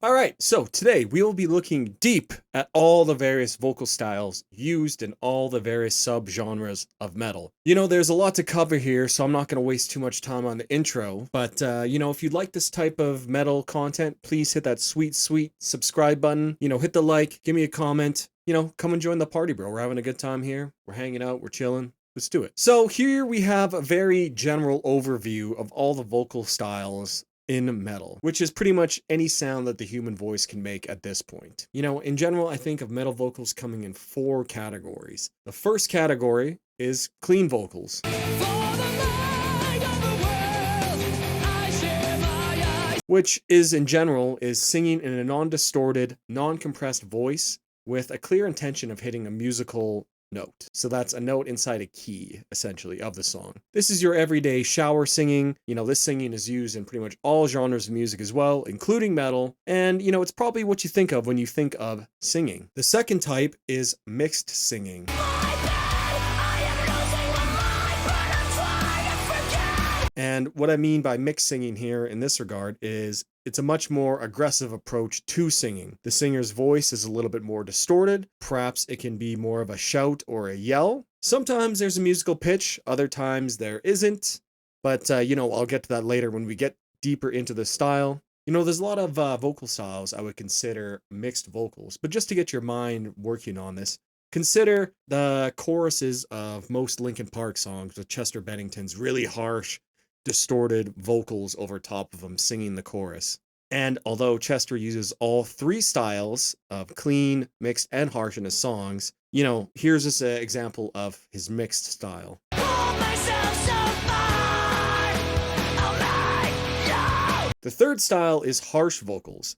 All right, so today we will be looking deep at all the various vocal styles used in all the various subgenres of metal. There's a lot to cover here, so I'm not going to waste too much time on the intro. But, if you like this type of metal content, please hit that sweet, sweet subscribe button. Hit the like, give me a comment. Come and join the party, bro. We're having a good time here. We're hanging out, we're chilling. Let's do it. So here we have a very general overview of all the vocal styles in metal, which is pretty much any sound that the human voice can make at this point. In general, I think of metal vocals coming in four categories. The first category is clean vocals, which is in general is singing in a non-distorted, non-compressed voice with a clear intention of hitting a musical note. So that's a note inside a key, essentially, of the song. This is your everyday shower singing. This singing is used in pretty much all genres of music as well, including metal. And, it's probably what you think of when you think of singing. The second type is mixed singing. And what I mean by mixed singing here in this regard is it's a much more aggressive approach to singing. The singer's voice is a little bit more distorted. Perhaps it can be more of a shout or a yell. Sometimes there's a musical pitch, other times there isn't. But, I'll get to that later when we get deeper into the style. There's a lot of vocal styles I would consider mixed vocals. But just to get your mind working on this, consider the choruses of most Linkin Park songs with Chester Bennington's really harsh, distorted vocals over top of them singing the chorus. And although Chester uses all three styles of clean, mixed, and harsh in his songs, here's just an example of his mixed style. The third style is harsh vocals.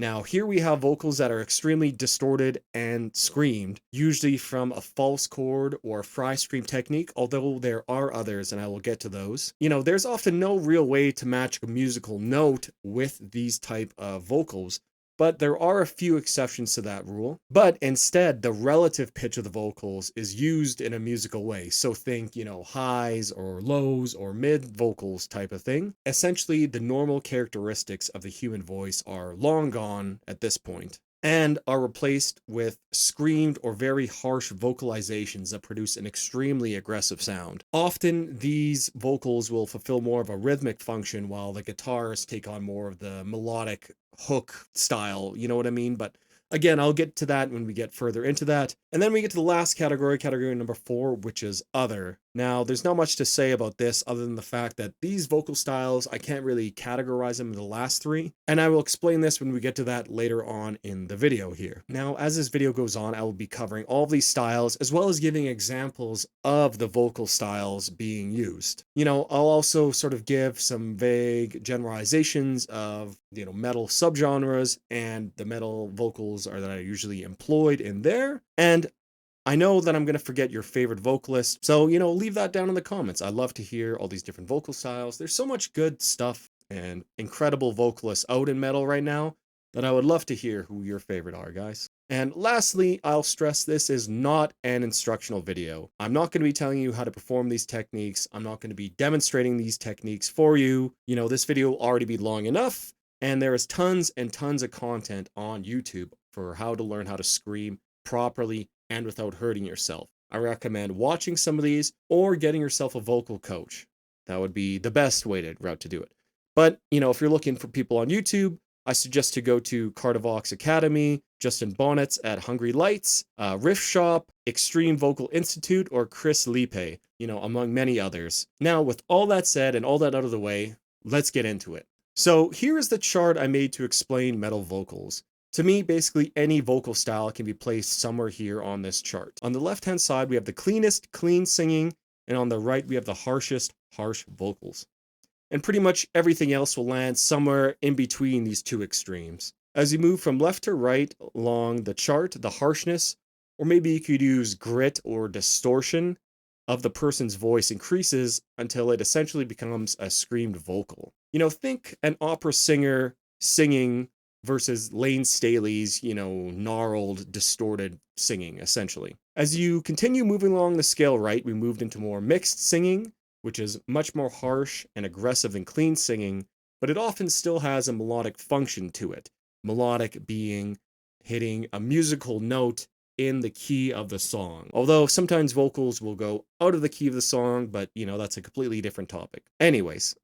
Now, here we have vocals that are extremely distorted and screamed, usually from a false chord or fry scream technique, although there are others, and I will get to those. There's often no real way to match a musical note with these type of vocals, but there are a few exceptions to that rule. But instead, the relative pitch of the vocals is used in a musical way. So think, highs or lows or mid vocals type of thing. Essentially, the normal characteristics of the human voice are long gone at this point and are replaced with screamed or very harsh vocalizations that produce an extremely aggressive sound. Often, these vocals will fulfill more of a rhythmic function while the guitars take on more of the melodic hook style, you know what I mean? But again, I'll get to that when we get further into that. And then we get to the last category number 4, which is other. Now, there's not much to say about this other than the fact that these vocal styles, I can't really categorize them in the last 3, and I will explain this when we get to that later on in the video here. Now, as this video goes on, I will be covering all of these styles, as well as giving examples of the vocal styles being used. I'll also sort of give some vague generalizations of, metal subgenres and the metal vocals that are usually employed in there. And I know that I'm going to forget your favorite vocalist, so, leave that down in the comments. I love to hear all these different vocal styles. There's so much good stuff and incredible vocalists out in metal right now that I would love to hear who your favorite are, guys. And lastly, I'll stress this is not an instructional video. I'm not going to be telling you how to perform these techniques. I'm not going to be demonstrating these techniques for you. This video will already be long enough, and there is tons and tons of content on YouTube for how to learn how to scream properly and without hurting yourself. I recommend watching some of these or getting yourself a vocal coach. That would be the best route to do it. But, if you're looking for people on YouTube, I suggest to go to Cardivox Academy, Justin Bonnets at Hungry Lights, Riff Shop, Extreme Vocal Institute, or Chris Lipe, among many others. Now, with all that said and all that out of the way, let's get into it. So here is the chart I made to explain metal vocals. To me, basically any vocal style can be placed somewhere here on this chart. On the left-hand side, we have the cleanest, clean singing, and on the right, we have the harshest, harsh vocals. And pretty much everything else will land somewhere in between these two extremes. As you move from left to right along the chart, the harshness, or maybe you could use grit or distortion of the person's voice increases until it essentially becomes a screamed vocal. Think an opera singer singing versus Lane Staley's, gnarled, distorted singing, essentially. As you continue moving along the scale right, we moved into more mixed singing, which is much more harsh and aggressive than clean singing, but it often still has a melodic function to it. Melodic being hitting a musical note in the key of the song. Although sometimes vocals will go out of the key of the song, but that's a completely different topic. Anyways,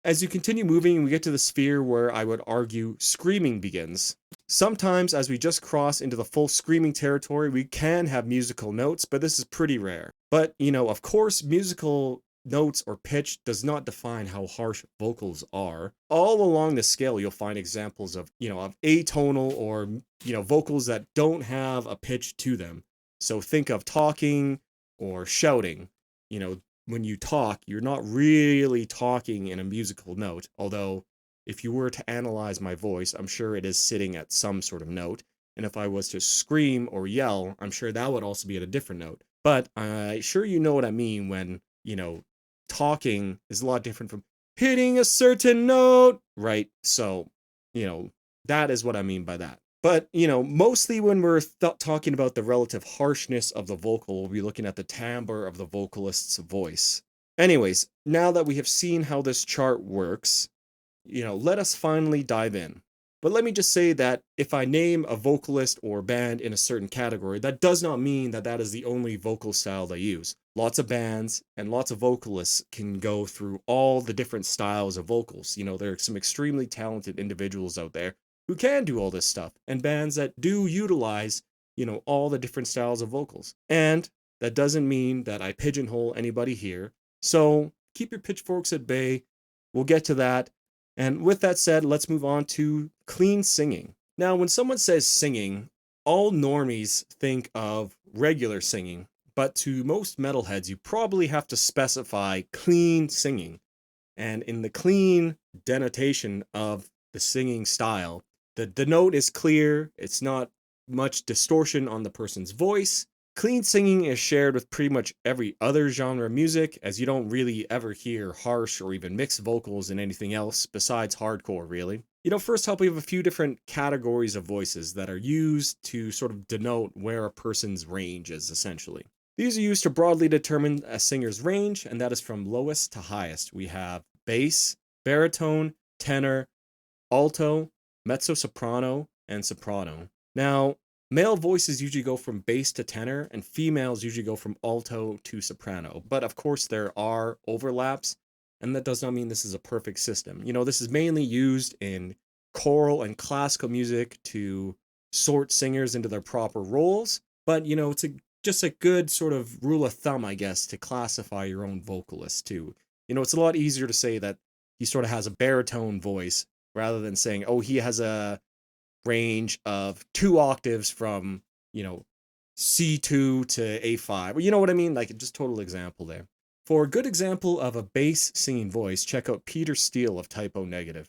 as you continue moving, we get to the sphere where I would argue screaming begins. Sometimes, as we just cross into the full screaming territory, we can have musical notes, but this is pretty rare. But, of course, musical notes or pitch does not define how harsh vocals are. All along the scale, you'll find examples of, of atonal or, vocals that don't have a pitch to them. So think of talking or shouting. When you talk, you're not really talking in a musical note, although if you were to analyze my voice, I'm sure it is sitting at some sort of note. And if I was to scream or yell, I'm sure that would also be at a different note. But I'm sure you know what I mean when, talking is a lot different from hitting a certain note, right? So, that is what I mean by that. But, mostly when we're talking about the relative harshness of the vocal, we'll be looking at the timbre of the vocalist's voice. Anyways, now that we have seen how this chart works, let us finally dive in. But let me just say that if I name a vocalist or band in a certain category, that does not mean that that is the only vocal style they use. Lots of bands and lots of vocalists can go through all the different styles of vocals. There are some extremely talented individuals out there who can do all this stuff, and bands that do utilize, all the different styles of vocals. And that doesn't mean that I pigeonhole anybody here. So keep your pitchforks at bay. We'll get to that. And with that said, let's move on to clean singing. Now, when someone says singing, all normies think of regular singing, but to most metalheads, you probably have to specify clean singing. And in the clean denotation of the singing style, the note is clear, it's not much distortion on the person's voice. Clean singing is shared with pretty much every other genre of music, as you don't really ever hear harsh or even mixed vocals in anything else besides hardcore, really. First off, we have a few different categories of voices that are used to sort of denote where a person's range is, essentially. These are used to broadly determine a singer's range, and that is from lowest to highest. We have bass, baritone, tenor, alto, mezzo-soprano, and soprano. Now, male voices usually go from bass to tenor, and females usually go from alto to soprano. But of course, there are overlaps, and that does not mean this is a perfect system. This is mainly used in choral and classical music to sort singers into their proper roles. But, it's just a good sort of rule of thumb, I guess, to classify your own vocalist, too. It's a lot easier to say that he sort of has a baritone voice rather than saying, oh, he has a range of 2 octaves from, C2 to A5. Well, you know what I mean? Like, just total example there. For a good example of a bass singing voice, check out Peter Steele of Type O Negative.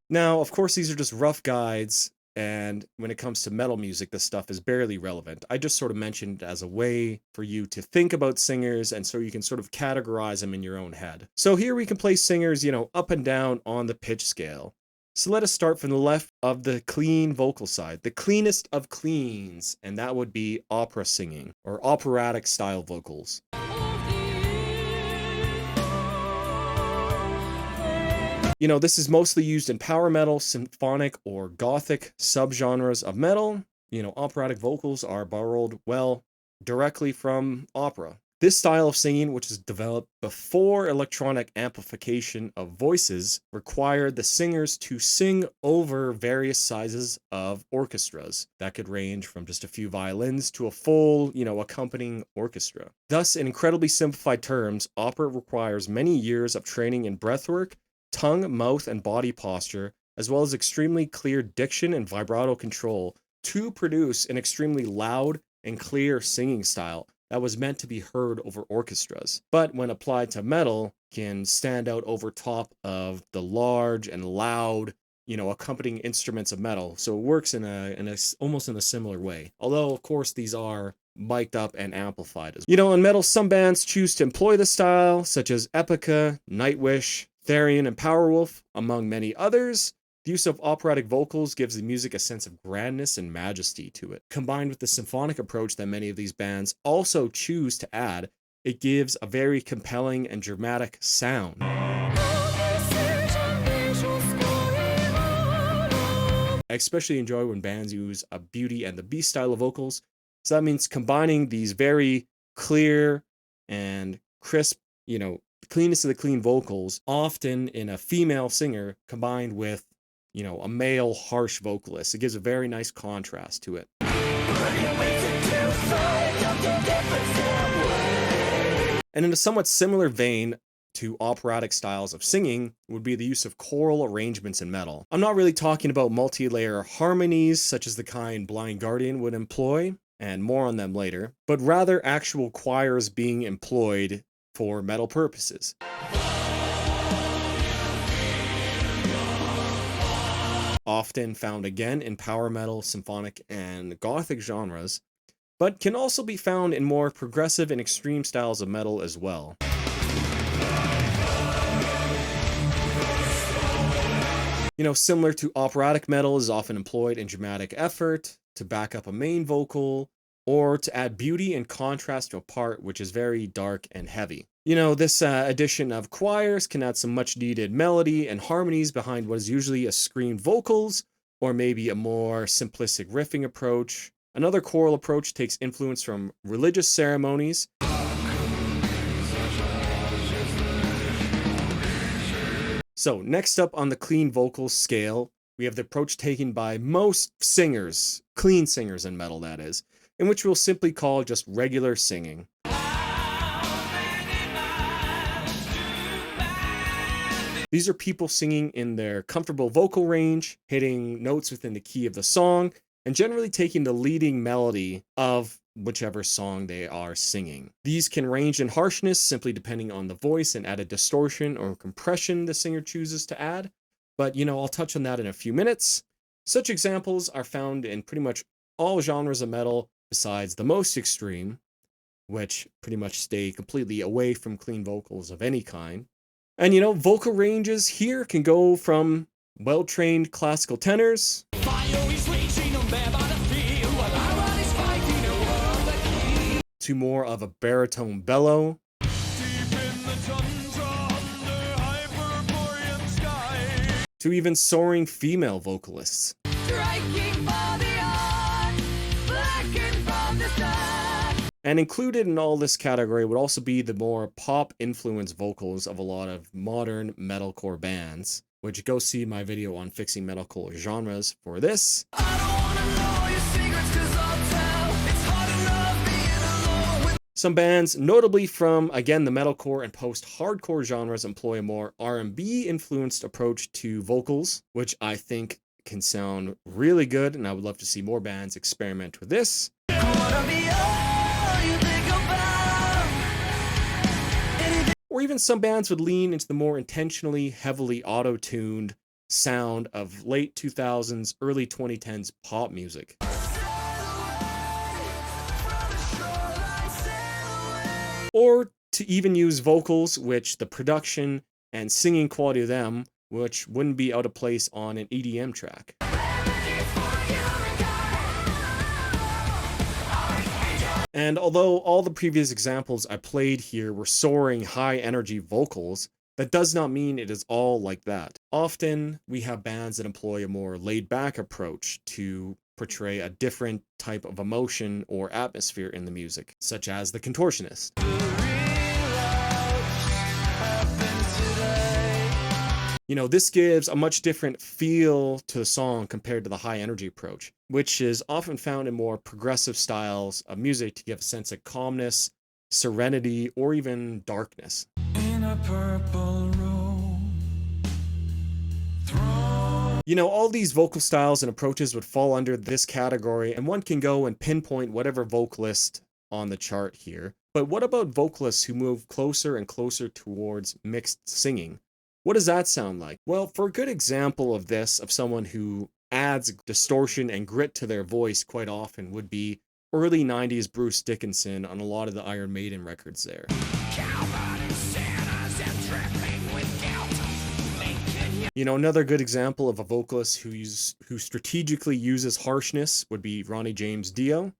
Now, of course, these are just rough guides, and when it comes to metal music, this stuff is barely relevant. I just sort of mentioned it as a way for you to think about singers, and so you can sort of categorize them in your own head. So here we can place singers, up and down on the pitch scale. So let us start from the left of the clean vocal side, the cleanest of cleans, and that would be opera singing, or operatic style vocals. This is mostly used in power metal, symphonic, or gothic subgenres of metal. Operatic vocals are borrowed, directly from opera. This style of singing, which was developed before electronic amplification of voices, required the singers to sing over various sizes of orchestras. That could range from just a few violins to a full, accompanying orchestra. Thus, in incredibly simplified terms, opera requires many years of training in breathwork, tongue, mouth, and body posture, as well as extremely clear diction and vibrato control to produce an extremely loud and clear singing style that was meant to be heard over orchestras, but when applied to metal, can stand out over top of the large and loud, accompanying instruments of metal. So it works in a almost in a similar way. Although, of course, these are mic'd up and amplified as well. In metal, some bands choose to employ the style, such as Epica, Nightwish, Therion, and Powerwolf, among many others. The use of operatic vocals gives the music a sense of grandness and majesty to it. Combined with the symphonic approach that many of these bands also choose to add, it gives a very compelling and dramatic sound. I especially enjoy when bands use a Beauty and the Beast style of vocals. So that means combining these very clear and crisp, cleanest of the clean vocals, often in a female singer, combined with, a male harsh vocalist. It gives a very nice contrast to it. And in a somewhat similar vein to operatic styles of singing would be the use of choral arrangements in metal. I'm not really talking about multi-layer harmonies such as the kind Blind Guardian would employ, and more on them later, but rather actual choirs being employed for metal purposes. Often found again in power metal, symphonic, and gothic genres, but can also be found in more progressive and extreme styles of metal as well. Similar to operatic metal, is often employed in dramatic effort, to back up a main vocal, or to add beauty and contrast to a part which is very dark and heavy. This addition of choirs can add some much needed melody and harmonies behind what is usually a screamed vocals, or maybe a more simplistic riffing approach. Another choral approach takes influence from religious ceremonies. So next up on the clean vocal scale, we have the approach taken by most singers, clean singers in metal that is, in which we'll simply call just regular singing. These are people singing in their comfortable vocal range, hitting notes within the key of the song, and generally taking the leading melody of whichever song they are singing. These can range in harshness simply depending on the voice and added distortion or compression the singer chooses to add, but I'll touch on that in a few minutes. Such examples are found in pretty much all genres of metal besides the most extreme, which pretty much stay completely away from clean vocals of any kind. And vocal ranges here can go from well-trained classical tenors to more of a baritone bellow, to even soaring female vocalists. And included in all this category would also be the more pop-influenced vocals of a lot of modern metalcore bands, which go see my video on fixing metalcore genres for this. Some bands, notably from, again, the metalcore and post-hardcore genres, employ a more R&B influenced approach to vocals, which I think can sound really good, and I would love to see more bands experiment with this. Or even some bands would lean into the more intentionally heavily auto-tuned sound of late 2000s, early 2010s pop music. Or to even use vocals, which the production and singing quality of them, which wouldn't be out of place on an EDM track. And although all the previous examples I played here were soaring high energy vocals, that does not mean it is all like that. Often we have bands that employ a more laid back approach to portray a different type of emotion or atmosphere in the music, such as the Contortionist. This gives a much different feel to the song compared to the high energy approach, which is often found in more progressive styles of music to give a sense of calmness, serenity, or even darkness. In a purple room, all these vocal styles and approaches would fall under this category, and one can go and pinpoint whatever vocalist on the chart here. But what about vocalists who move closer and closer towards mixed singing? What does that sound like? Well, for a good example of this, of someone who adds distortion and grit to their voice quite often, would be early 90s Bruce Dickinson on a lot of the Iron Maiden records there. You know, another good example of a vocalist who strategically uses harshness would be Ronnie James Dio.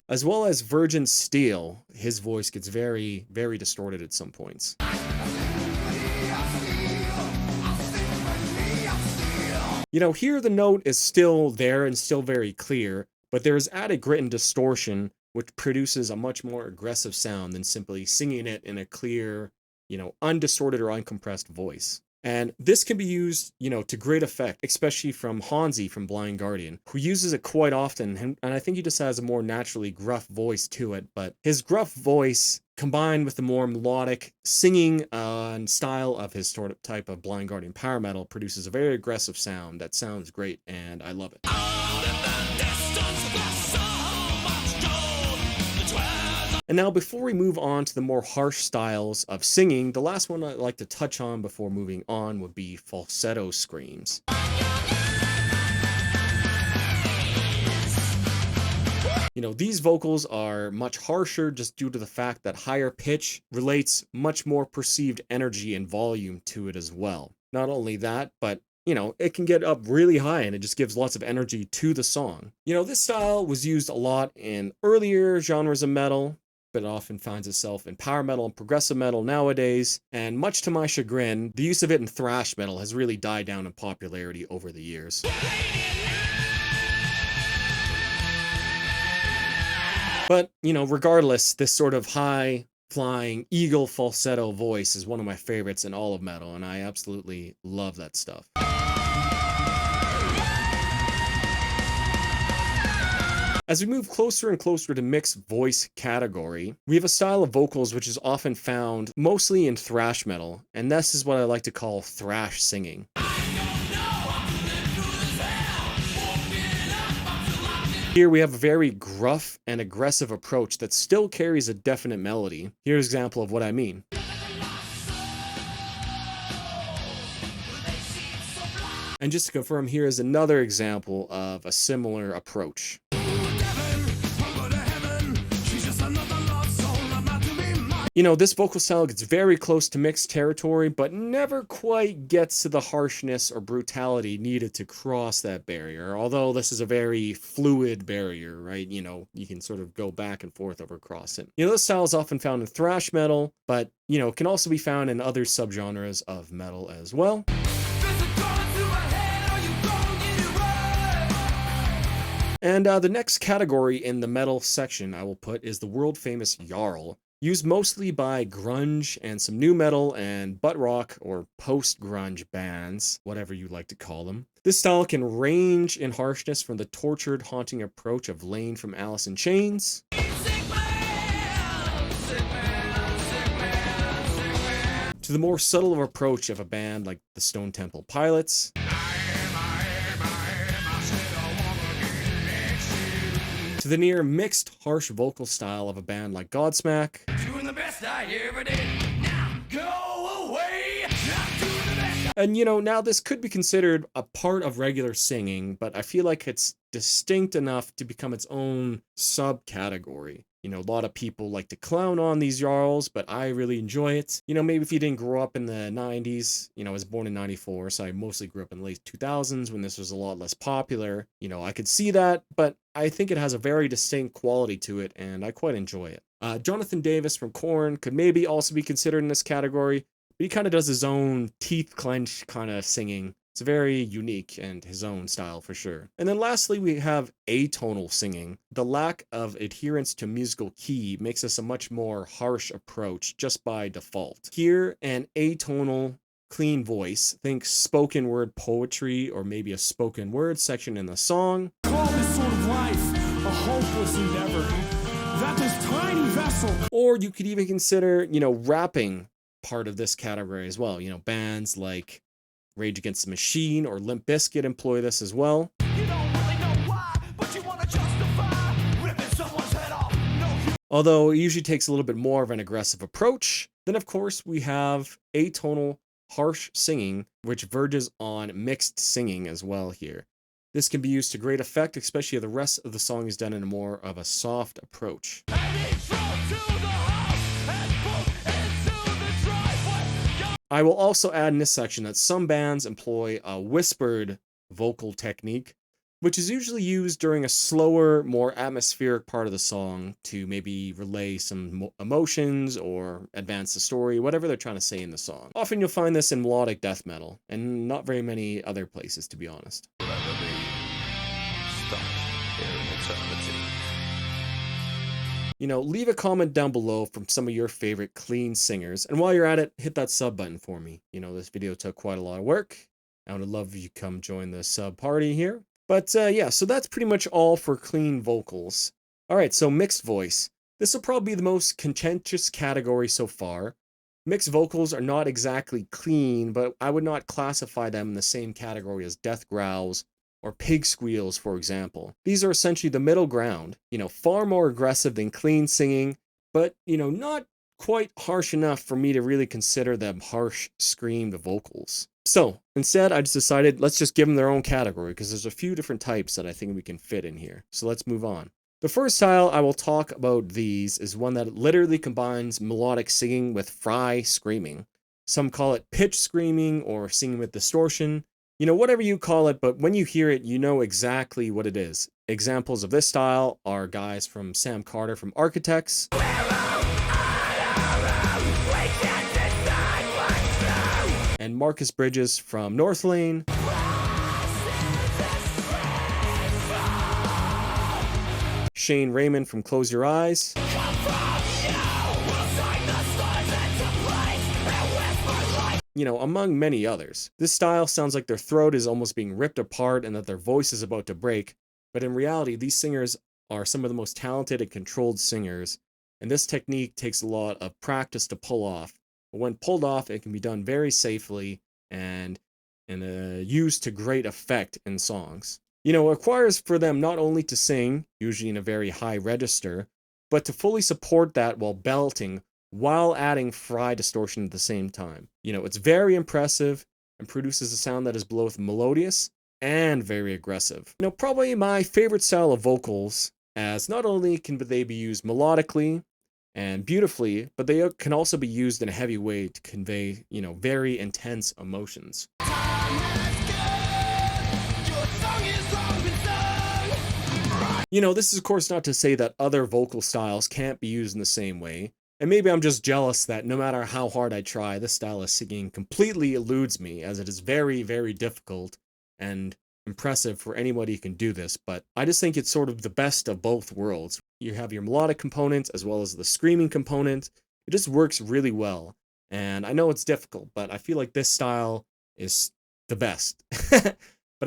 As well as Virgin Steel, his voice gets very, very distorted at some points. You know, here the note is still there and still very clear, but there is added grit and distortion, which produces a much more aggressive sound than simply singing it in a clear, you know, undistorted or uncompressed voice. And this can be used, you know, to great effect, especially from Hansi from Blind Guardian, who uses it quite often. And I think he just has a more naturally gruff voice to it. But his gruff voice, combined with the more melodic singing and style of his sort of type of Blind Guardian power metal, produces a very aggressive sound that sounds great, and I love it. And now, before we move on to the more harsh styles of singing, the last one I'd like to touch on before moving on would be falsetto screams. You know, these vocals are much harsher just due to the fact that higher pitch relates much more perceived energy and volume to it as well. Not only that, but you know, it can get up really high and it just gives lots of energy to the song. You know, this style was used a lot in earlier genres of metal, but it often finds itself in power metal and progressive metal nowadays, and much to my chagrin, the use of it in thrash metal has really died down in popularity over the years. But, you know, regardless, this sort of high-flying eagle falsetto voice is one of my favorites in all of metal, and I absolutely love that stuff. As we move closer and closer to mixed voice category, we have a style of vocals which is often found mostly in thrash metal, and this is what I like to call thrash singing. Here we have a very gruff and aggressive approach that still carries a definite melody. Here's an example of what I mean. And just to confirm, here is another example of a similar approach. You know, this vocal style gets very close to mixed territory, but never quite gets to the harshness or brutality needed to cross that barrier, although this is a very fluid barrier, right? You know, you can sort of go back and forth over across it. You know, this style is often found in thrash metal, but, you know, can also be found in other subgenres of metal as well. And the next category in the metal section I will put is the world-famous Jarl, used mostly by grunge and some new metal and butt rock or post-grunge bands, whatever you like to call them. This style can range in harshness from the tortured, haunting approach of Lane from Alice in Chains to the more subtle approach of a band like the Stone Temple Pilots. To the near mixed, harsh vocal style of a band like Godsmack. Doing the best I ever did. Now go away. And you know, now this could be considered a part of regular singing, but I feel like it's distinct enough to become its own subcategory. You know, a lot of people like to clown on these Jarls, but I really enjoy it. You know, maybe if you didn't grow up in the 90s, you know, I was born in 94, so I mostly grew up in the late 2000s when this was a lot less popular. You know, I could see that, but I think it has a very distinct quality to it, and I quite enjoy it. Jonathan Davis from Korn could maybe also be considered in this category, but he kind of does his own teeth clench kind of singing. It's very unique and his own style for sure. And then lastly, we have atonal singing. The lack of adherence to musical key makes this a much more harsh approach just by default. Here, an atonal, clean voice, think spoken word poetry or maybe a spoken word section in the song. Call this sort of life a hopeless endeavor. That this tiny vessel. Or you could even consider, you know, rapping part of this category as well. You know, bands like Rage Against the Machine or Limp Bizkit employ this as well. You don't really know why, but you want to justify ripping someone's head off. No. Although it usually takes a little bit more of an aggressive approach. Then of course we have atonal harsh singing, which verges on mixed singing as well here. This can be used to great effect, especially if the rest of the song is done in a more of a soft approach. I will also add in this section that some bands employ a whispered vocal technique, which is usually used during a slower, more atmospheric part of the song to maybe relay some emotions or advance the story, whatever they're trying to say in the song. Often you'll find this in melodic death metal, and not very many other places, to be honest. Leave a comment down below from some of your favorite clean singers, and while you're at it, hit that sub button for me. This video took quite a lot of work. I would love if you come join the sub party here. But yeah, so that's pretty much all for clean vocals. Alright, so mixed voice. This will probably be the most contentious category so far. Mixed vocals are not exactly clean, but I would not classify them in the same category as death growls or pig squeals, for example. These are essentially the middle ground, far more aggressive than clean singing, but, not quite harsh enough for me to really consider them harsh screamed vocals. So instead, I just decided let's just give them their own category because there's a few different types that I think we can fit in here. So let's move on. The first style I will talk about these is one that literally combines melodic singing with fry screaming. Some call it pitch screaming or singing with distortion. Whatever you call it, but when you hear it, you know exactly what it is. Examples of this style are guys from Sam Carter from Architects, and Marcus Bridges from Northlane, Shane Raymond from Close Your Eyes, among many others. This style sounds like their throat is almost being ripped apart and that their voice is about to break, but in reality, these singers are some of the most talented and controlled singers, and this technique takes a lot of practice to pull off. But when pulled off, it can be done very safely and used to great effect in songs. It requires for them not only to sing, usually in a very high register, but to fully support that while belting, while adding fry distortion at the same time. It's very impressive and produces a sound that is both melodious and very aggressive. Probably my favorite style of vocals, as not only can they be used melodically and beautifully, but they can also be used in a heavy way to convey, very intense emotions. This is of course not to say that other vocal styles can't be used in the same way. And maybe I'm just jealous that no matter how hard I try, this style of singing completely eludes me, as it is very, very difficult and impressive for anybody who can do this, but I just think it's sort of the best of both worlds. You have your melodic component as well as the screaming component. It just works really well. And I know it's difficult, but I feel like this style is the best. But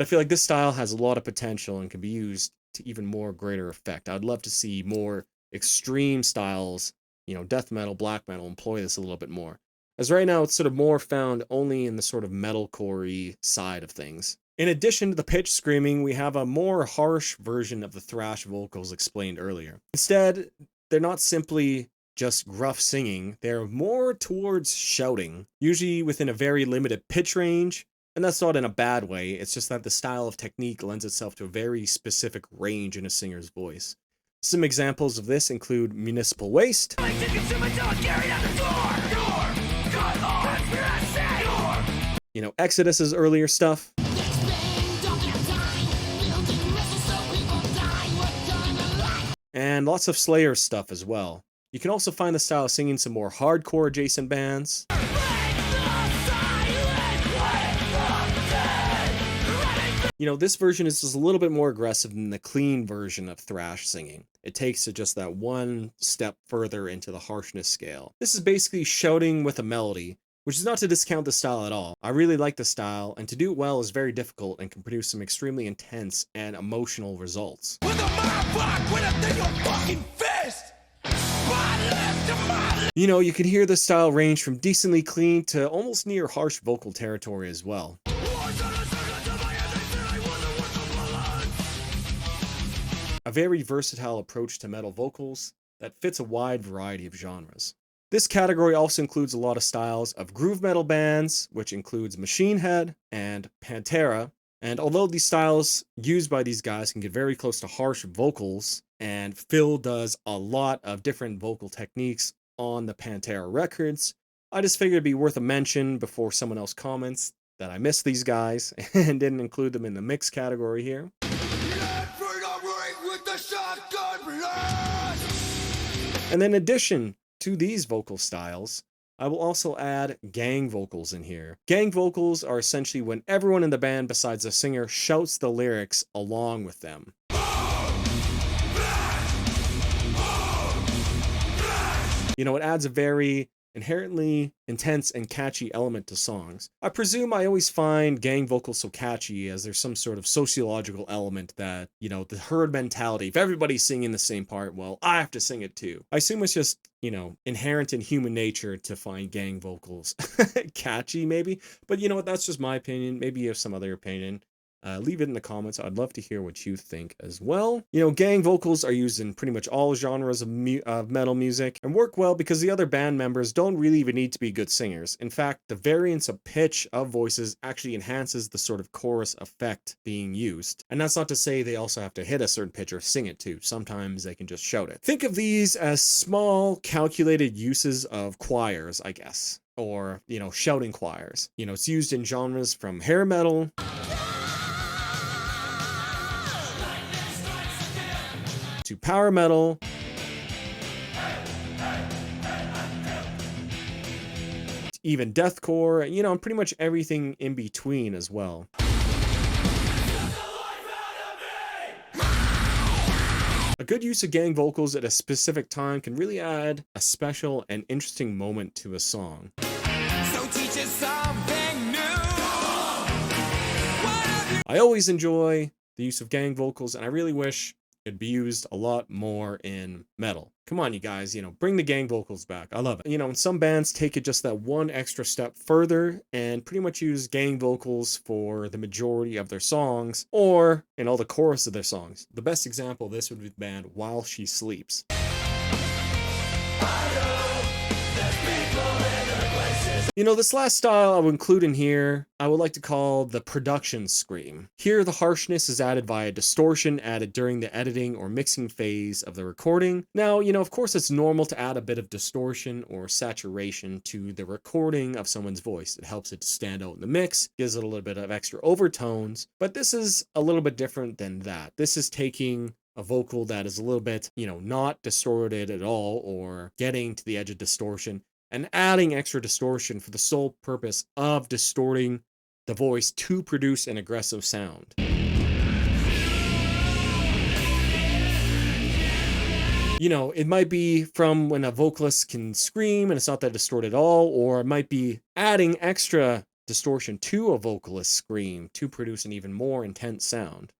I feel like this style has a lot of potential and can be used to even more greater effect. I'd love to see more extreme styles, death metal, black metal, employ this a little bit more. As right now, it's sort of more found only in the sort of metalcore-y side of things. In addition to the pitch screaming, we have a more harsh version of the thrash vocals explained earlier. Instead, they're not simply just gruff singing, they're more towards shouting, usually within a very limited pitch range, and that's not in a bad way, it's just that the style of technique lends itself to a very specific range in a singer's voice. Some examples of this include Municipal Waste, Exodus's earlier stuff, and lots of Slayer stuff as well. You can also find the style singing some more hardcore adjacent bands. This version is just a little bit more aggressive than the clean version of thrash singing. It takes it just that one step further into the harshness scale. This is basically shouting with a melody, which is not to discount the style at all. I really like the style, and to do it well is very difficult and can produce some extremely intense and emotional results. You can hear the style range from decently clean to almost near harsh vocal territory as well. A very versatile approach to metal vocals that fits a wide variety of genres. This category also includes a lot of styles of groove metal bands, which includes Machine Head and Pantera, and although these styles used by these guys can get very close to harsh vocals, and Phil does a lot of different vocal techniques on the Pantera records, I just figured it'd be worth a mention before someone else comments that I missed these guys and didn't include them in the mix category here. And then in addition to these vocal styles, I will also add gang vocals in here. Gang vocals are essentially when everyone in the band besides the singer shouts the lyrics along with them. You know, it adds a very inherently intense and catchy element to songs. I presume I always find gang vocals so catchy as there's some sort of sociological element that, you know, the herd mentality. If everybody's singing the same part, well, I have to sing it too. I assume it's just, you know, inherent in human nature to find gang vocals catchy, maybe. But you know what? That's just my opinion. Maybe you have some other opinion. Leave it in the comments. I'd love to hear what you think as well. You know, gang vocals are used in pretty much all genres of metal music and work well because the other band members don't really even need to be good singers. In fact, the variance of pitch of voices actually enhances the sort of chorus effect being used. And that's not to say they also have to hit a certain pitch or sing it too. Sometimes they can just shout it. Think of these as small, calculated uses of choirs, I guess. Or, you know, shouting choirs. You know, it's used in genres from hair metal to power metal, to even deathcore, you know, and pretty much everything in between as well. A good use of gang vocals at a specific time can really add a special and interesting moment to a song. So teach us something new. I always enjoy the use of gang vocals, and I really wish it'd be used a lot more in metal. Come on, you guys, you know, bring the gang vocals back. I love it. You know, and some bands take it just that one extra step further and pretty much use gang vocals for the majority of their songs or in all the chorus of their songs. The best example of this would be the band While She Sleeps. You know, this last style I will include in here, I would like to call the production scream. Here, the harshness is added via distortion added during the editing or mixing phase of the recording. Now, you know, of course, it's normal to add a bit of distortion or saturation to the recording of someone's voice. It helps it to stand out in the mix, gives it a little bit of extra overtones, but this is a little bit different than that. This is taking a vocal that is a little bit, you know, not distorted at all or getting to the edge of distortion, and adding extra distortion for the sole purpose of distorting the voice to produce an aggressive sound. You know, it might be from when a vocalist can scream and it's not that distorted at all, or it might be adding extra distortion to a vocalist's scream to produce an even more intense sound.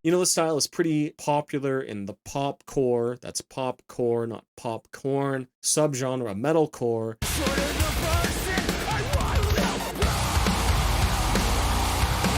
You know, this style is pretty popular in the popcore, that's popcore, not popcorn, subgenre of metalcore.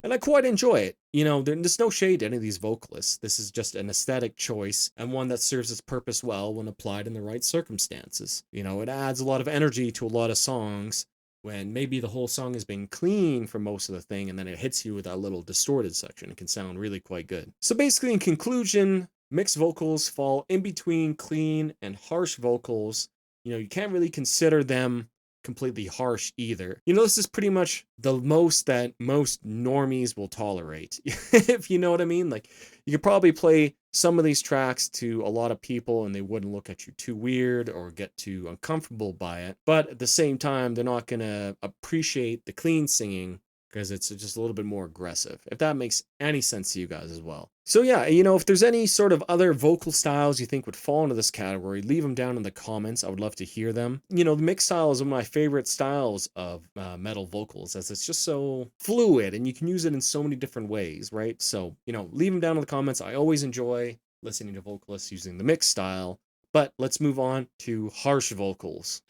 And I quite enjoy it. You know, there's no shade to any of these vocalists. This is just an aesthetic choice and one that serves its purpose well when applied in the right circumstances. You know, it adds a lot of energy to a lot of songs when maybe the whole song has been clean for most of the thing, and then it hits you with that little distorted section. It can sound really quite good. So basically, in conclusion, mixed vocals fall in between clean and harsh vocals. You know, you can't really consider them completely harsh either. You know, this is pretty much the most that most normies will tolerate, if you know what I mean. Like, you could probably play some of these tracks to a lot of people and they wouldn't look at you too weird or get too uncomfortable by it. But at the same time, they're not going to appreciate the clean singing because it's just a little bit more aggressive, if that makes any sense to you guys as well. So yeah, you know, if there's any sort of other vocal styles you think would fall into this category, leave them down in the comments. I would love to hear them. You know, the mix style is one of my favorite styles of metal vocals, as it's just so fluid and you can use it in so many different ways, right? So, you know, leave them down in the comments. I always enjoy listening to vocalists using the mix style, but let's move on to harsh vocals.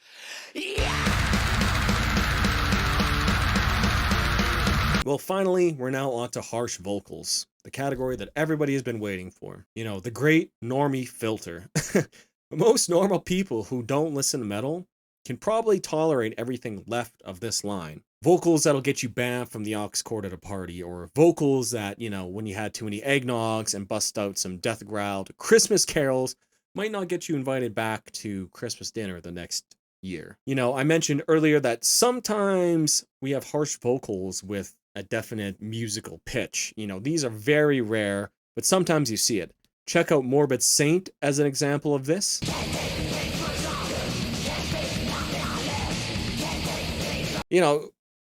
Well, finally, we're now on to harsh vocals, the category that everybody has been waiting for. You know, the great normie filter. Most normal people who don't listen to metal can probably tolerate everything left of this line. Vocals that'll get you banned from the aux cord at a party, or vocals that, you know, when you had too many eggnogs and bust out some death growl to Christmas carols, might not get you invited back to Christmas dinner the next year. I mentioned earlier that sometimes we have harsh vocals with a definite musical pitch. These are very rare, but sometimes you see it. Check out Morbid Saint as an example of this.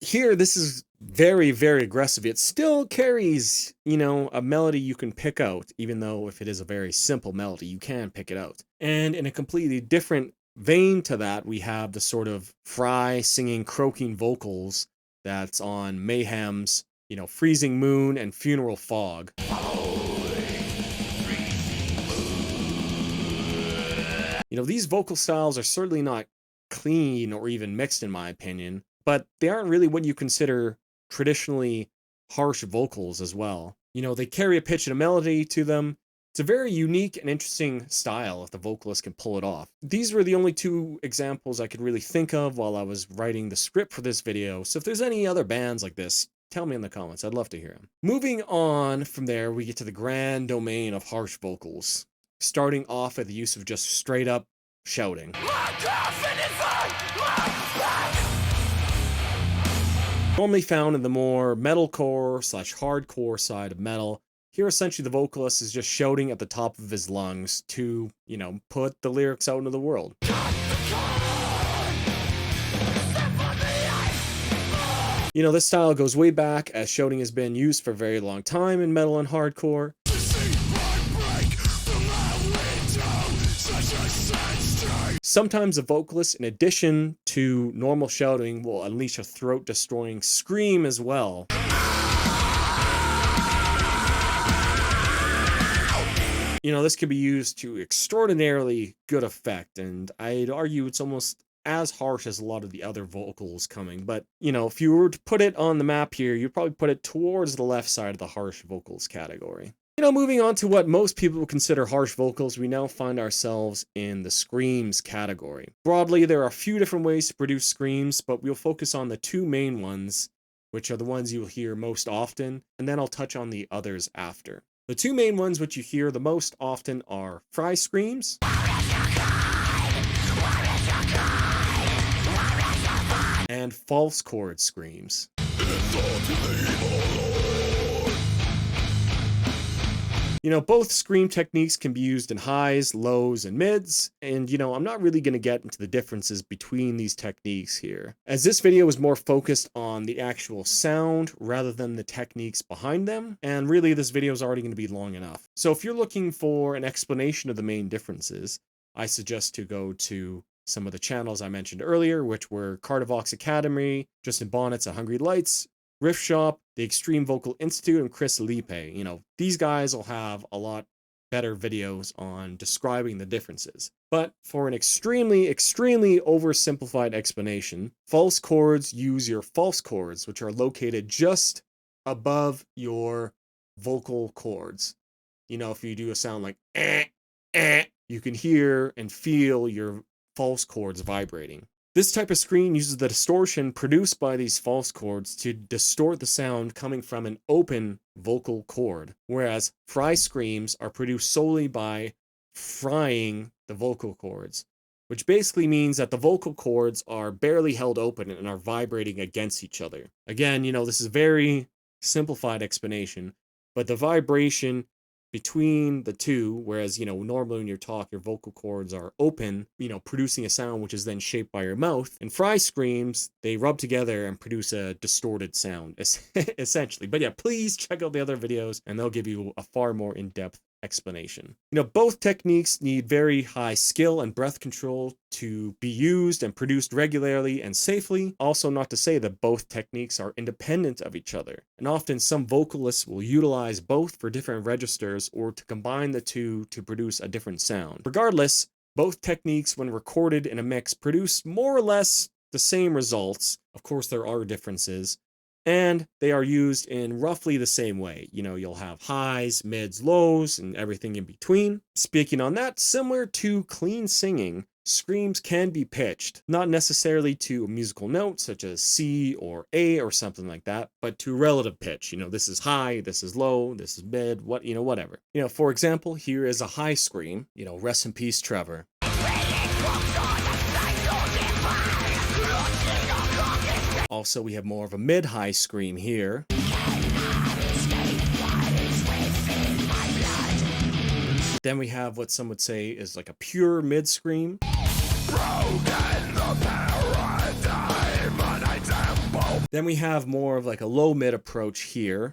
Here this is very, very aggressive. It still carries, a melody you can pick out, even though if it is a very simple melody, you can pick it out. And in a completely different vein to that, we have the sort of Fry singing croaking vocals that's on Mayhem's, Freezing Moon and Funeral Fog. These vocal styles are certainly not clean or even mixed, in my opinion, but they aren't really what you consider traditionally harsh vocals as well. They carry a pitch and a melody to them. It's a very unique and interesting style if the vocalist can pull it off. These were the only two examples I could really think of while I was writing the script for this video, so if there's any other bands like this, tell me in the comments. I'd love to hear them. Moving on from there, we get to the grand domain of harsh vocals, starting off at the use of just straight up shouting. Normally found in the more metalcore / hardcore side of metal, here essentially the vocalist is just shouting at the top of his lungs to, put the lyrics out into the world. This style goes way back, as shouting has been used for a very long time in metal and hardcore. Sometimes a vocalist, in addition to normal shouting, will unleash a throat-destroying scream as well. This can be used to extraordinarily good effect, and I'd argue it's almost as harsh as a lot of the other vocals coming. But, if you were to put it on the map here, you'd probably put it towards the left side of the harsh vocals category. Moving on to what most people would consider harsh vocals, we now find ourselves in the screams category. Broadly, there are a few different ways to produce screams, but we'll focus on the two main ones, which are the ones you'll hear most often, and then I'll touch on the others after. The two main ones which you hear the most often are fry screams and false chord screams. Both scream techniques can be used in highs, lows, and mids, and I'm not really going to get into the differences between these techniques here, as this video is more focused on the actual sound rather than the techniques behind them, and really this video is already going to be long enough. So if you're looking for an explanation of the main differences, I suggest to go to some of the channels I mentioned earlier, which were Cardivox Academy, Justin Bonnet's A Hungry Lights, Riff Shop, the Extreme Vocal Institute, and Chris Lipe. These guys will have a lot better videos on describing the differences. But for an extremely, extremely oversimplified explanation, false chords use your false chords, which are located just above your vocal cords. If you do a sound like you can hear and feel your false chords vibrating. This type of screen uses the distortion produced by these false chords to distort the sound coming from an open vocal cord, whereas fry screams are produced solely by frying the vocal cords, which basically means that the vocal cords are barely held open and are vibrating against each other. Again, this is a very simplified explanation, but the vibration between the two, whereas, normally when you talk, your vocal cords are open, producing a sound which is then shaped by your mouth. And fry screams, they rub together and produce a distorted sound, essentially. But yeah, please check out the other videos and they'll give you a far more in-depth explanation. Both techniques need very high skill and breath control to be used and produced regularly and safely. Also, not to say that both techniques are independent of each other. And often some vocalists will utilize both for different registers or to combine the two to produce a different sound. Regardless, both techniques when recorded in a mix produce more or less the same results. Of course, there are differences. And they are used in roughly the same way. You'll have highs, mids, lows, and everything in between. Speaking on that, similar to clean singing, Screams can be pitched, not necessarily to a musical note such as C or A or something like that, but to relative pitch. This is high, this is low, this is mid, whatever. For example, here is a high scream, rest in peace, Trevor. Also, we have more of a mid-high scream here. Then we have what some would say is like a pure mid scream. Then we have more of like a low mid approach here.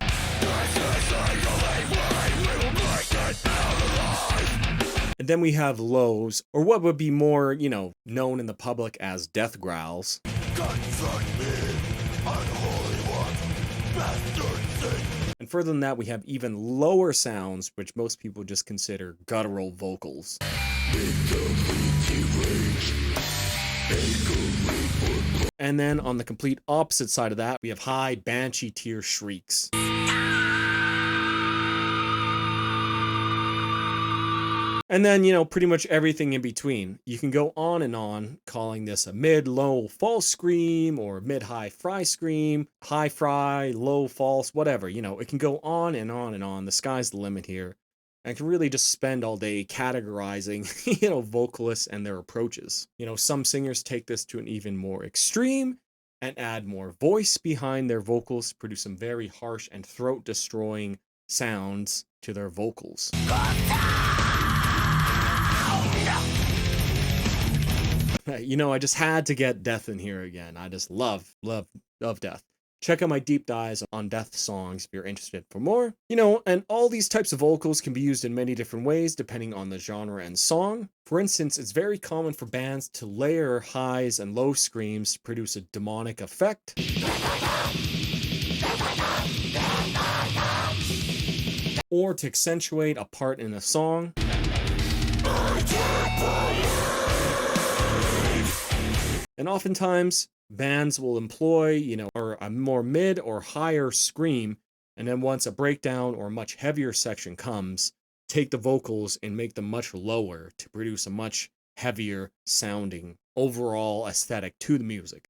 And then we have lows, or what would be more, known in the public as death growls. And further than that, we have even lower sounds, which most people just consider guttural vocals. And then on the complete opposite side of that, we have high banshee tier shrieks. And then, pretty much everything in between. You can go on and on calling this a mid-low false scream or mid-high fry scream, high fry, low false, whatever. It can go on and on and on. The sky's the limit here. And I can really just spend all day categorizing, vocalists and their approaches. Some singers take this to an even more extreme and add more voice behind their vocals, produce some very harsh and throat-destroying sounds to their vocals. I just had to get Death in here again. I just love Death. Check out my deep dives on Death songs if you're interested for more. And all these types of vocals can be used in many different ways depending on the genre and song. For instance, it's very common for bands to layer highs and low screams to produce a demonic effect. Or to accentuate a part in a song. And oftentimes, bands will employ, or a more mid or higher scream, and then once a breakdown or a much heavier section comes, take the vocals and make them much lower to produce a much heavier sounding overall aesthetic to the music.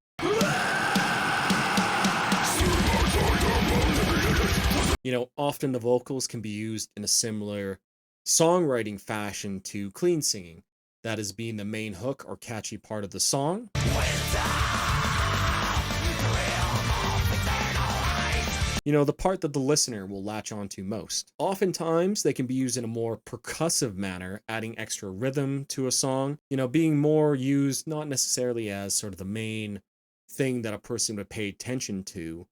Often the vocals can be used in a similar songwriting fashion to clean singing. That is being the main hook or catchy part of the song. The part that the listener will latch onto most. Oftentimes, they can be used in a more percussive manner, adding extra rhythm to a song, being more used not necessarily as sort of the main thing that a person would pay attention to,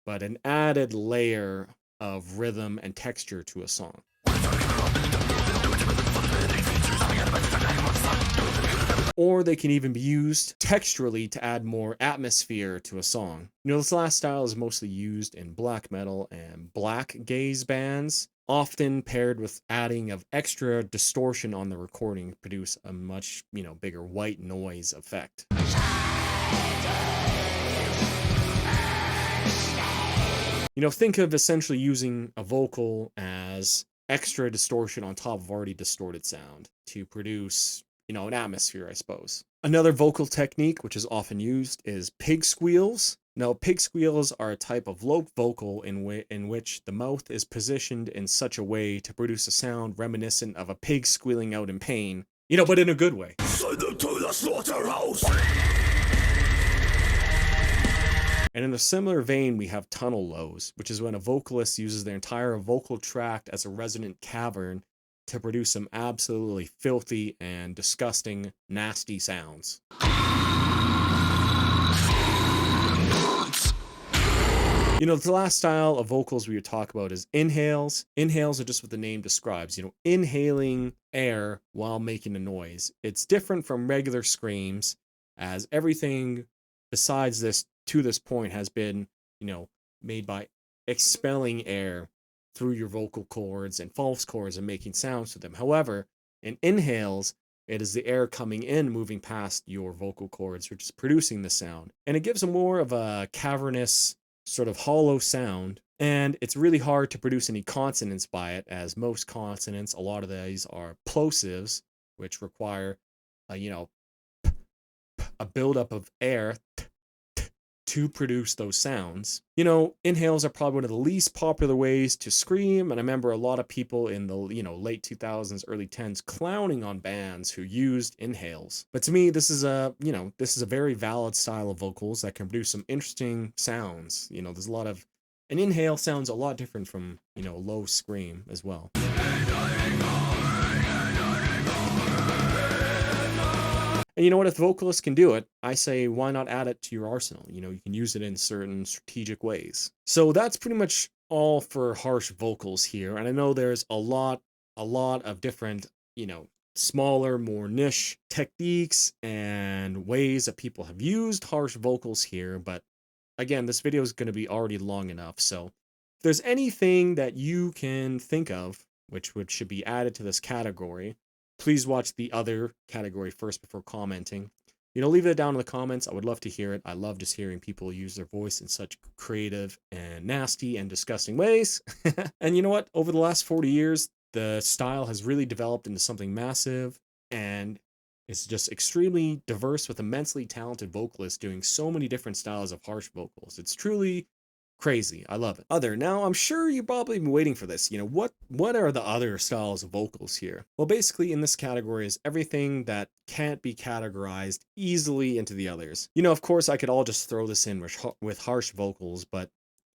but an added layer of rhythm and texture to a song. Or they can even be used texturally to add more atmosphere to a song. This last style is mostly used in black metal and black gaze bands, often paired with adding of extra distortion on the recording to produce a much, bigger white noise effect. Think of essentially using a vocal as extra distortion on top of already distorted sound to produce an atmosphere, I suppose. Another vocal technique, which is often used, is pig squeals. Now, pig squeals are a type of low vocal in which the mouth is positioned in such a way to produce a sound reminiscent of a pig squealing out in pain, but in a good way. Send them to the slaughterhouse! And in a similar vein, we have tunnel lows, which is when a vocalist uses their entire vocal tract as a resonant cavern to produce some absolutely filthy and disgusting, nasty sounds. The last style of vocals we would talk about is inhales. Inhales are just what the name describes, inhaling air while making a noise. It's different from regular screams, as everything besides this to this point has been, made by expelling air through your vocal cords and false cords and making sounds to them. However, in inhales, it is the air coming in, moving past your vocal cords, which is producing the sound. And it gives a more of a cavernous, sort of hollow sound. And it's really hard to produce any consonants by it, as most consonants, a lot of these are plosives, which require, a buildup of air to produce those sounds. Inhales are probably one of the least popular ways to scream, and I remember a lot of people in the, late 2000s, early 10s clowning on bands who used inhales. But to me, this is a very valid style of vocals that can produce some interesting sounds. There's a lot of an inhale sounds a lot different from, low scream as well. And you know what? If vocalists can do it, I say, why not add it to your arsenal? You can use it in certain strategic ways. So that's pretty much all for harsh vocals here. And I know there's a lot of different, smaller, more niche techniques and ways that people have used harsh vocals here. But again, this video is going to be already long enough. So if there's anything that you can think of, which should be added to this category, please watch the other category first before commenting. Leave it down in the comments. I would love to hear it. I love just hearing people use their voice in such creative and nasty and disgusting ways. And you know what? Over the last 40 years, the style has really developed into something massive, and it's just extremely diverse with immensely talented vocalists doing so many different styles of harsh vocals. It's truly crazy. I love it. Now, I'm sure you've probably been waiting for this. What are the other styles of vocals here? Well, basically in this category is everything that can't be categorized easily into the others. Of course, I could all just throw this in with harsh vocals, but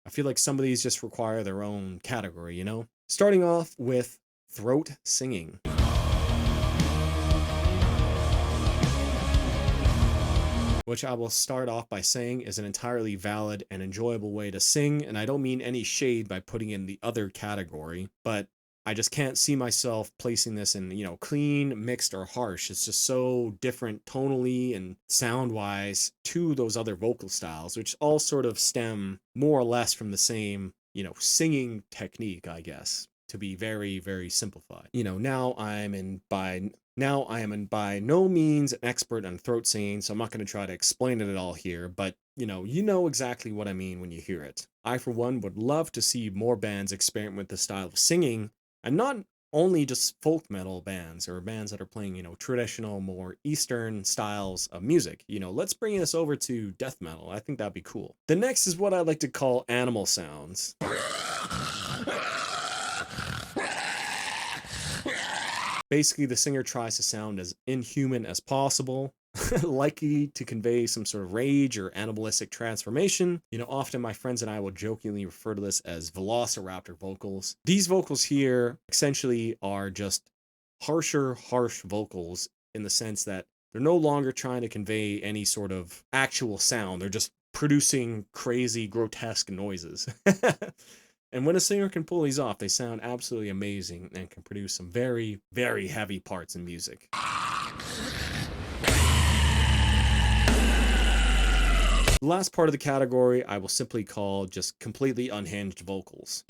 I feel like some of these just require their own category, Starting off with throat singing. Which I will start off by saying is an entirely valid and enjoyable way to sing, and I don't mean any shade by putting in the other category, but I just can't see myself placing this in, clean, mixed, or harsh. It's just so different tonally and sound-wise to those other vocal styles, which all sort of stem more or less from the same, singing technique, I guess, to be very, very simplified. Now I am by no means an expert on throat singing, so I'm not going to try to explain it at all here, but you know exactly what I mean when you hear it. I, for one, would love to see more bands experiment with the style of singing, and not only just folk metal bands or bands that are playing, traditional, more Eastern styles of music. Let's bring this over to death metal. I think that'd be cool. The next is what I like to call animal sounds. Basically, the singer tries to sound as inhuman as possible, likely to convey some sort of rage or animalistic transformation. Often my friends and I will jokingly refer to this as velociraptor vocals. These vocals here essentially are just harsh vocals in the sense that they're no longer trying to convey any sort of actual sound. They're just producing crazy, grotesque noises. And when a singer can pull these off, they sound absolutely amazing and can produce some very, very heavy parts in music. The last part of the category I will simply call just completely unhinged vocals.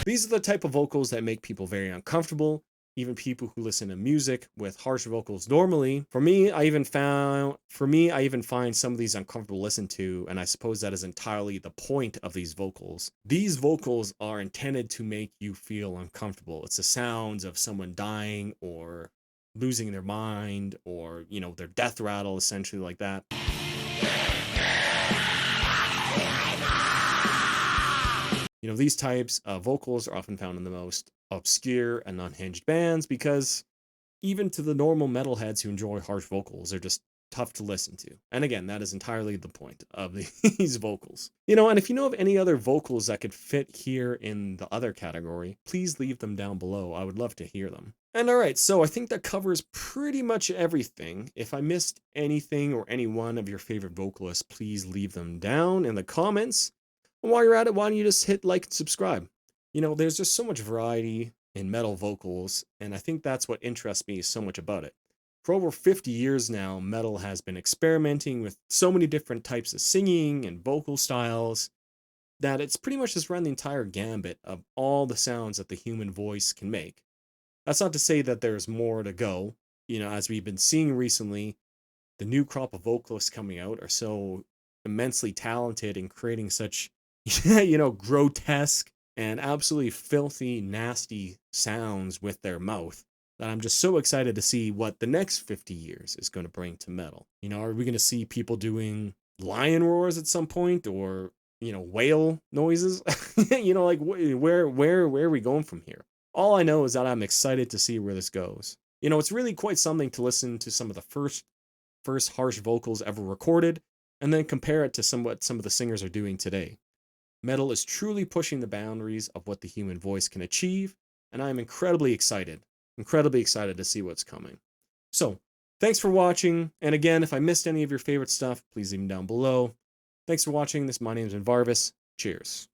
These are the type of vocals that make people very uncomfortable, even people who listen to music with harsh vocals normally. For me, I even find some of these uncomfortable to listen to, and I suppose that is entirely the point of these vocals. These vocals are intended to make you feel uncomfortable. It's the sounds of someone dying or losing their mind, or, their death rattle, essentially like that. These types of vocals are often found in the most obscure and unhinged bands because even to the normal metalheads who enjoy harsh vocals, they're just tough to listen to. And again, that is entirely the point of these vocals. And if you know of any other vocals that could fit here in the other category, please leave them down below. I would love to hear them. And alright, so I think that covers pretty much everything. If I missed anything or any one of your favorite vocalists, please leave them down in the comments. And while you're at it, why don't you just hit like and subscribe? There's just so much variety in metal vocals, and I think that's what interests me so much about it. For over 50 years now, metal has been experimenting with so many different types of singing and vocal styles that it's pretty much just run the entire gambit of all the sounds that the human voice can make. That's not to say that there's more to go. As we've been seeing recently, the new crop of vocalists coming out are so immensely talented in creating such, grotesque and absolutely filthy, nasty sounds with their mouth that I'm just so excited to see what the next 50 years is going to bring to metal. You know, are we going to see people doing lion roars at some point, or, you know, whale noises? You know, like where are we going from here? All I know is that I'm excited to see where this goes. You know, it's really quite something to listen to some of the first harsh vocals ever recorded, and then compare it to what some of the singers are doing today. Metal is truly pushing the boundaries of what the human voice can achieve, and I am incredibly excited to see what's coming. So, thanks for watching, and again, if I missed any of your favorite stuff, please leave them down below. Thanks for watching. My name is Varvis. Cheers.